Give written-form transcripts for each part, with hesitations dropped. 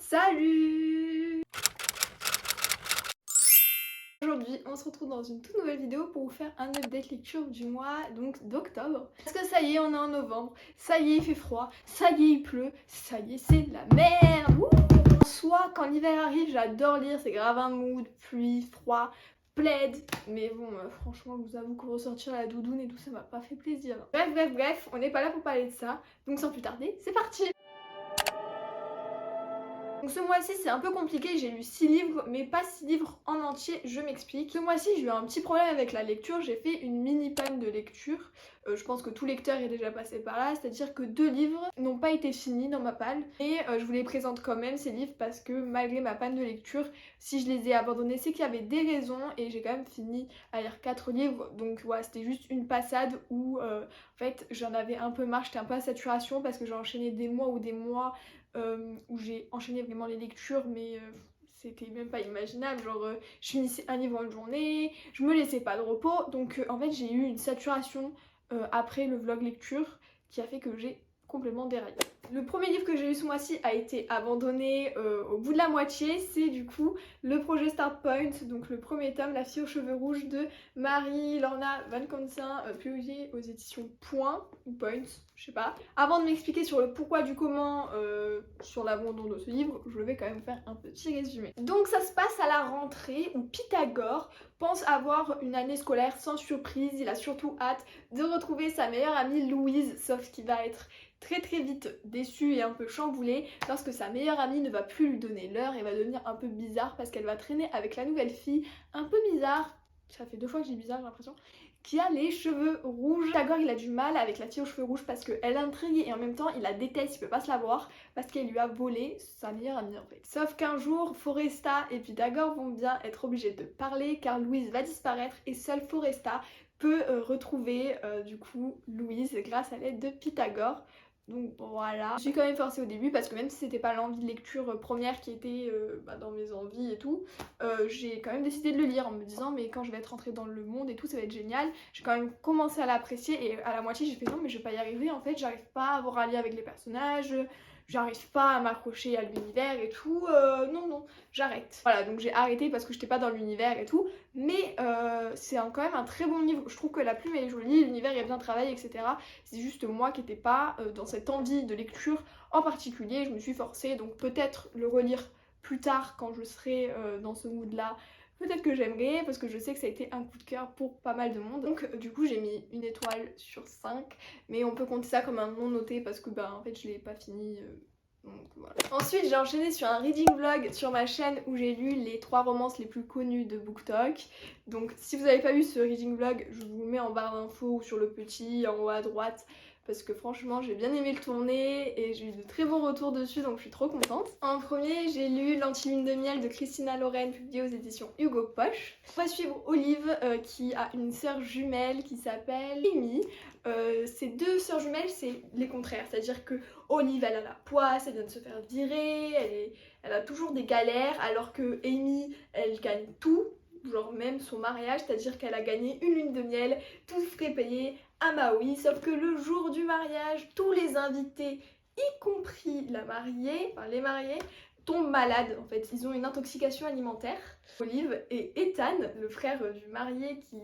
Salut! Aujourd'hui, on se retrouve dans une toute nouvelle vidéo pour vous faire un update lecture du mois donc d'octobre. Parce que ça y est, on est en novembre, ça y est, il fait froid, ça y est, il pleut, ça y est, c'est la merde! Wouh. En soi, quand l'hiver arrive, j'adore lire, c'est grave un mood, pluie, froid, plaid, mais bon, franchement, je vous avoue que ressortir la doudoune et tout, ça m'a pas fait plaisir. Bref, on n'est pas là pour parler de ça, donc sans plus tarder, c'est parti! Donc ce mois-ci c'est un peu compliqué, j'ai lu 6 livres, mais pas 6 livres en entier, je m'explique. Ce mois-ci j'ai eu un petit problème avec la lecture, j'ai fait une mini panne de lecture. Je pense que tout lecteur est déjà passé par là, c'est-à-dire que 2 livres n'ont pas été finis dans ma palle. Et je vous les présente quand même ces livres parce que malgré ma panne de lecture, si je les ai abandonnés, c'est qu'il y avait des raisons et j'ai quand même fini à lire 4 livres. Donc voilà, c'était juste une passade où en fait j'en avais un peu marre, j'étais un peu à saturation parce que j'ai enchaîné des mois où j'ai enchaîné vraiment les lectures, mais c'était même pas imaginable. Genre, je finissais un livre en journée, je me laissais pas de repos, donc en fait, j'ai eu une saturation après le vlog lecture qui a fait que j'ai complètement déraillé. Le premier livre que j'ai lu ce mois-ci a été abandonné au bout de la moitié, c'est du coup le projet Start Point, donc le premier tome, La fille aux cheveux rouges de Marie-Lorna Van Consen, publié aux éditions Point ou Point, je sais pas. Avant de m'expliquer sur le pourquoi du comment sur l'abandon de ce livre, je vais quand même faire un petit résumé. Donc ça se passe à la rentrée où Pythagore pense avoir une année scolaire sans surprise, il a surtout hâte de retrouver sa meilleure amie Louise, sauf qu'il va être très vite déçue et un peu chamboulée lorsque sa meilleure amie ne va plus lui donner l'heure et va devenir un peu bizarre parce qu'elle va traîner avec la nouvelle fille un peu bizarre, ça fait 2 fois que je dis bizarre j'ai l'impression, qui a les cheveux rouges. Pythagore il a du mal avec la fille aux cheveux rouges parce qu'elle l'intrigue et en même temps il la déteste, il peut pas se la voir parce qu'elle lui a volé sa meilleure amie en fait. Sauf qu'un jour Foresta et Pythagore vont bien être obligés de parler car Louise va disparaître et seule Foresta peut retrouver du coup Louise grâce à l'aide de Pythagore. Donc voilà, je suis quand même forcée au début parce que même si c'était pas l'envie de lecture première qui était dans mes envies et tout, j'ai quand même décidé de le lire en me disant mais quand je vais être rentrée dans le monde et tout ça va être génial. J'ai quand même commencé à l'apprécier et à la moitié j'ai fait non mais je vais pas y arriver en fait, j'arrive pas à avoir un lien avec les personnages, j'arrive pas à m'accrocher à l'univers et tout, non, j'arrête. Voilà, donc j'ai arrêté parce que j'étais pas dans l'univers et tout, mais c'est quand même un très bon livre, je trouve que la plume elle est jolie, l'univers est bien travaillé, etc. C'est juste moi qui n'étais pas dans cette envie de lecture en particulier, je me suis forcée, donc peut-être le relire plus tard quand je serai dans ce mood là. Peut-être que j'aimerais parce que je sais que ça a été un coup de cœur pour pas mal de monde. Donc du coup j'ai mis 1 étoile sur 5. Mais on peut compter ça comme un non noté parce que en fait je l'ai pas fini. Donc voilà. Ensuite j'ai enchaîné sur un reading vlog sur ma chaîne où j'ai lu les 3 romances les plus connues de BookTok. Donc si vous n'avez pas vu ce reading vlog, je vous le mets en barre d'infos ou sur le petit en haut à droite. Parce que franchement j'ai bien aimé le tourner et j'ai eu de très bons retours dessus donc je suis trop contente. En premier j'ai lu L'Anti-Lune de Miel de Christina Loren publié aux éditions Hugo Poche. On va suivre Olive qui a une sœur jumelle qui s'appelle Amy. Ces 2 sœurs jumelles c'est les contraires, c'est-à-dire que Olive elle a la poisse, elle vient de se faire virer, elle a toujours des galères alors que Amy elle gagne tout. Genre même son mariage, c'est-à-dire qu'elle a gagné une lune de miel, tout frais payé à Maui, sauf que le jour du mariage, tous les invités, y compris la mariée, enfin les mariés, tombent malades en fait, ils ont une intoxication alimentaire. Olive et Ethan, le frère du marié qui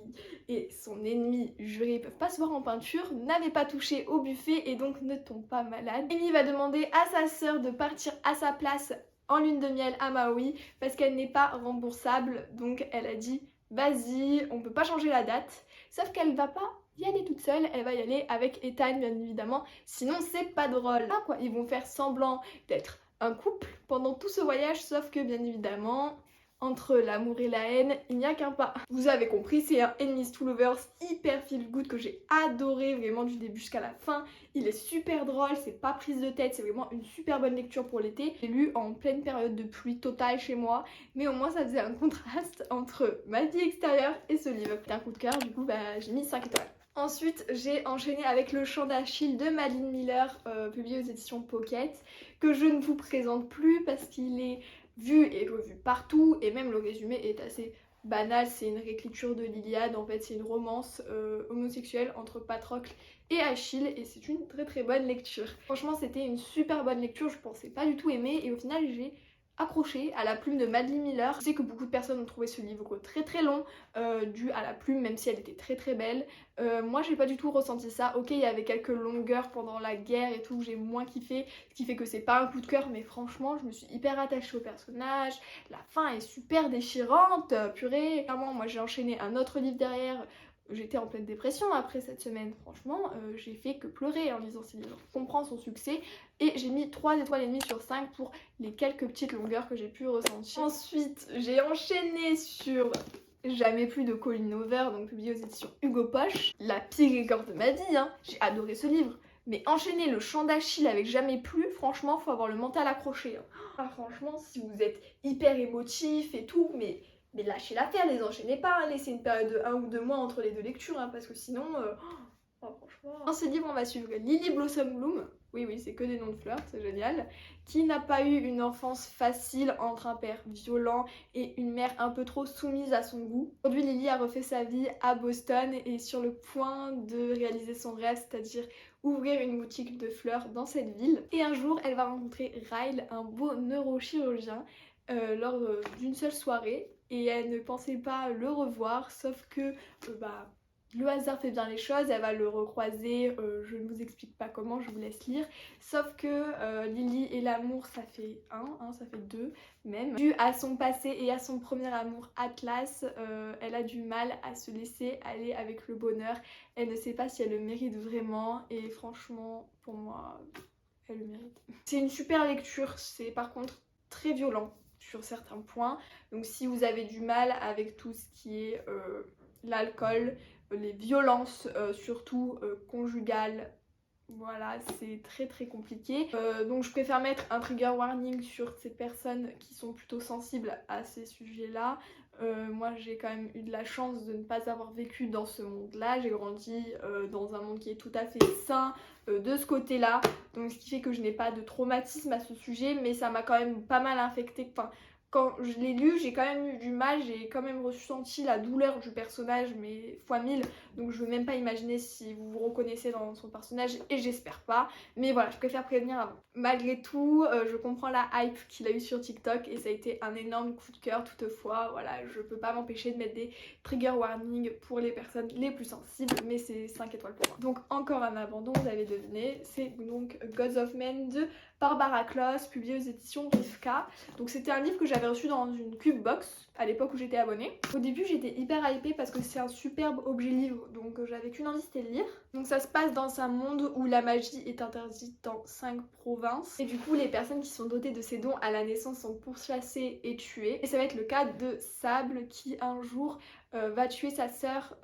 est son ennemi juré, ils peuvent pas se voir en peinture, n'avaient pas touché au buffet et donc ne tombent pas malades. Amy va demander à sa sœur de partir à sa place en lune de miel à Maui parce qu'elle n'est pas remboursable, donc elle a dit vas-y, on peut pas changer la date, sauf qu'elle va pas y aller toute seule, elle va y aller avec Ethan bien évidemment, sinon c'est pas drôle. Ah, quoi, ils vont faire semblant d'être un couple pendant tout ce voyage, sauf que bien évidemment entre l'amour et la haine, il n'y a qu'un pas. Vous avez compris, c'est un Enemies to Lovers hyper feel good que j'ai adoré vraiment du début jusqu'à la fin. Il est super drôle, c'est pas prise de tête, c'est vraiment une super bonne lecture pour l'été. J'ai lu en pleine période de pluie totale chez moi, mais au moins ça faisait un contraste entre ma vie extérieure et ce livre. C'était un coup de cœur, du coup j'ai mis 5 étoiles. Ensuite, j'ai enchaîné avec Le Chant d'Achille de Madeleine Miller, publié aux éditions Pocket, que je ne vous présente plus parce qu'il est vu et revu partout, et même le résumé est assez banal, c'est une réécriture de l'Iliade, en fait c'est une romance homosexuelle entre Patrocle et Achille, et c'est une très bonne lecture. Franchement c'était une super bonne lecture, je pensais pas du tout aimer, et au final j'ai accroché à la plume de Madeline Miller. Je sais que beaucoup de personnes ont trouvé ce livre très long dû à la plume, même si elle était très belle. Moi j'ai pas du tout ressenti ça. Ok, il y avait quelques longueurs pendant la guerre et tout que j'ai moins kiffé, ce qui fait que c'est pas un coup de cœur, mais franchement je me suis hyper attachée au personnage. La fin est super déchirante, purée. Clairement moi j'ai enchaîné un autre livre derrière. J'étais en pleine dépression après cette semaine, franchement, j'ai fait que pleurer en lisant ces livres. Je comprends son succès et j'ai mis 3 étoiles et demie sur 5 pour les quelques petites longueurs que j'ai pu ressentir. Ensuite, j'ai enchaîné sur Jamais plus de Colleen Hoover, donc publié aux éditions Hugo Poche. La pire écorce de ma vie, hein. J'ai adoré ce livre. Mais enchaîner le chant d'Achille avec Jamais plus, franchement, faut avoir le mental accroché. Hein. Ah, franchement, si vous êtes hyper émotif et tout, mais lâchez l'affaire, les enchaînez pas, hein. Laissez une période de 1 ou 2 mois entre les deux lectures, hein, parce que sinon, franchement... Dans ce livre, on va suivre Lily Blossom Bloom, oui, c'est que des noms de fleurs, c'est génial, qui n'a pas eu une enfance facile entre un père violent et une mère un peu trop soumise à son goût. Aujourd'hui, Lily a refait sa vie à Boston et est sur le point de réaliser son rêve, c'est-à-dire ouvrir une boutique de fleurs dans cette ville. Et un jour, elle va rencontrer Ryle, un beau neurochirurgien, lors d'une seule soirée. Et elle ne pensait pas le revoir, sauf que le hasard fait bien les choses, elle va le recroiser, je ne vous explique pas comment, je vous laisse lire. Sauf que Lily et l'amour, ça fait ça fait deux même. Dû à son passé et à son premier amour Atlas, elle a du mal à se laisser aller avec le bonheur. Elle ne sait pas si elle le mérite vraiment et franchement, pour moi, elle le mérite. C'est une super lecture, c'est par contre très violent sur certains points. Donc si vous avez du mal avec tout ce qui est l'alcool, les violences surtout conjugales, voilà, c'est très compliqué. Donc je préfère mettre un trigger warning sur ces personnes qui sont plutôt sensibles à ces sujets-là. Moi j'ai quand même eu de la chance de ne pas avoir vécu dans ce monde-là. J'ai grandi dans un monde qui est tout à fait sain de ce côté-là. Donc ce qui fait que je n'ai pas de traumatisme à ce sujet, mais ça m'a quand même pas mal infectée. Enfin, quand je l'ai lu, j'ai quand même eu du mal, j'ai quand même ressenti la douleur du personnage, mais fois 1000. Donc je veux même pas imaginer si vous vous reconnaissez dans son personnage, et j'espère pas. Mais voilà, je préfère prévenir avant. Malgré tout, je comprends la hype qu'il a eu sur TikTok et ça a été un énorme coup de cœur. Toutefois, voilà, je peux pas m'empêcher de mettre des trigger warnings pour les personnes les plus sensibles, mais c'est 5 étoiles pour moi. Donc encore un abandon, vous avez deviné, c'est donc Gods of Men de Barbara Kloss, publié aux éditions Rivka. Donc c'était un livre que j'avais reçu dans une cube box à l'époque où j'étais abonnée. Au début j'étais hyper hypée parce que c'est un superbe objet livre, donc j'avais qu'une envie, c'était de lire. Donc ça se passe dans un monde où la magie est interdite dans 5 provinces. Et du coup les personnes qui sont dotées de ces dons à la naissance sont pourchassées et tuées. Et ça va être le cas de Sable qui un jour va tuer sa sœur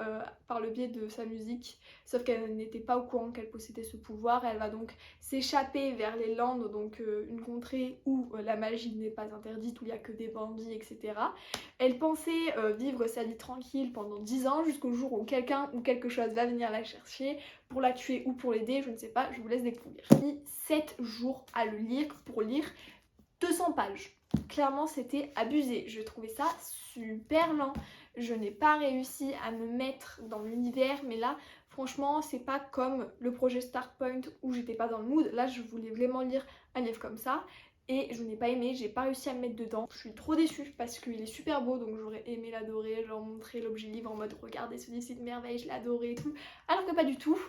par le biais de sa musique, sauf qu'elle n'était pas au courant qu'elle possédait ce pouvoir. Elle va donc s'échapper vers les Landes, donc une contrée où la magie n'est pas interdite, où il n'y a que des bandits, etc. Elle pensait vivre sa vie tranquille pendant 10 ans jusqu'au jour où quelqu'un ou quelque chose va venir la chercher pour la tuer ou pour l'aider, je ne sais pas, je vous laisse découvrir. J'ai mis 7 jours à le lire pour lire 200 pages. Clairement c'était abusé, je trouvais ça super lent. Je n'ai pas réussi à me mettre dans l'univers, mais là franchement c'est pas comme le projet Start Point où j'étais pas dans le mood. Là je voulais vraiment lire un livre comme ça et je n'ai pas aimé, j'ai pas réussi à me mettre dedans. Je suis trop déçue parce qu'il est super beau, donc j'aurais aimé l'adorer, genre montrer l'objet livre en mode regardez celui-ci c'est une merveille, je l'ai adoré et tout, alors que pas du tout.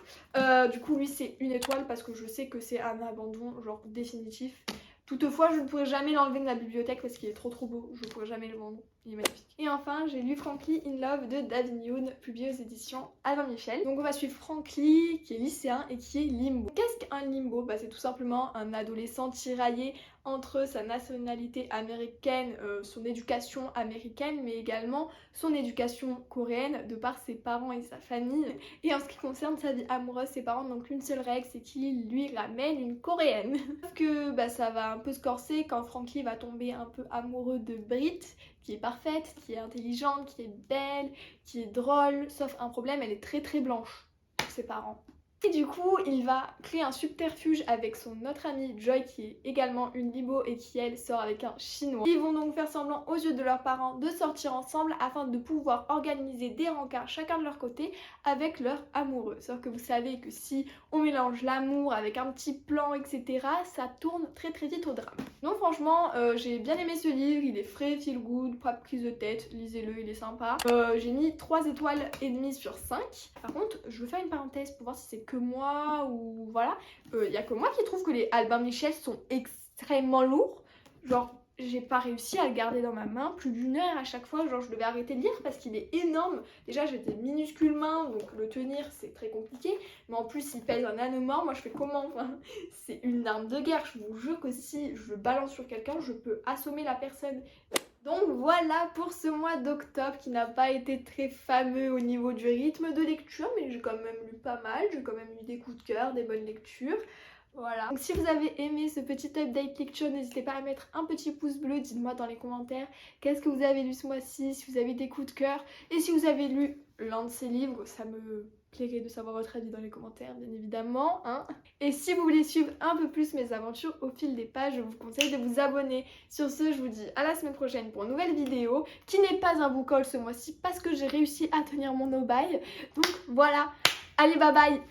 Du coup lui c'est une étoile parce que je sais que c'est un abandon genre définitif. Toutefois, je ne pourrais jamais l'enlever de ma bibliothèque parce qu'il est trop beau, je ne pourrais jamais le vendre, il est magnifique. Et enfin, j'ai lu Frankly in Love de David Youn, publié aux éditions Albin Michel. Donc on va suivre Frankly, qui est lycéen et qui est limbo. Qu'est-ce qu'un limbo? C'est tout simplement un adolescent tiraillé entre sa nationalité américaine, son éducation américaine, mais également son éducation coréenne, de par ses parents et sa famille. Et en ce qui concerne sa vie amoureuse, ses parents n'ont qu'une seule règle, c'est qu'il lui ramène une coréenne. Sauf que ça va un peu se corser quand Frankie va tomber un peu amoureux de Brit, qui est parfaite, qui est intelligente, qui est belle, qui est drôle, sauf un problème, elle est très blanche pour ses parents. Et du coup, il va créer un subterfuge avec son autre amie Joy qui est également une libo et qui elle sort avec un chinois. Ils vont donc faire semblant aux yeux de leurs parents de sortir ensemble afin de pouvoir organiser des rencarts chacun de leur côté avec leur amoureux. Sauf que vous savez que si on mélange l'amour avec un petit plan etc, ça tourne très vite au drame. Donc franchement j'ai bien aimé ce livre, il est frais, feel good, pas de prise de tête, lisez-le, il est sympa. J'ai mis 3 étoiles et demie sur 5. Par contre je veux faire une parenthèse pour voir si c'est que moi ou voilà. Y a que moi qui trouve que les Albin Michel sont extrêmement lourds. Genre j'ai pas réussi à le garder dans ma main plus d'1 heure à chaque fois, genre je devais arrêter de lire parce qu'il est énorme. Déjà j'ai des minuscules mains donc le tenir c'est très compliqué, mais en plus il pèse un âne mort, moi je fais comment, enfin, c'est une arme de guerre, je vous jure que si je le balance sur quelqu'un je peux assommer la personne. Donc voilà pour ce mois d'octobre qui n'a pas été très fameux au niveau du rythme de lecture, mais j'ai quand même lu pas mal, j'ai quand même eu des coups de cœur, des bonnes lectures. Voilà. Donc si vous avez aimé ce petit update lecture, n'hésitez pas à mettre un petit pouce bleu, dites-moi dans les commentaires qu'est-ce que vous avez lu ce mois-ci, si vous avez des coups de cœur, et si vous avez lu l'un de ces livres, ça me plairait de savoir votre avis dans les commentaires bien évidemment, hein. Et si vous voulez suivre un peu plus mes aventures au fil des pages, je vous conseille de vous abonner. Sur ce, je vous dis à la semaine prochaine pour une nouvelle vidéo qui n'est pas un book haul ce mois-ci parce que j'ai réussi à tenir mon no-buy. Donc voilà, allez bye bye.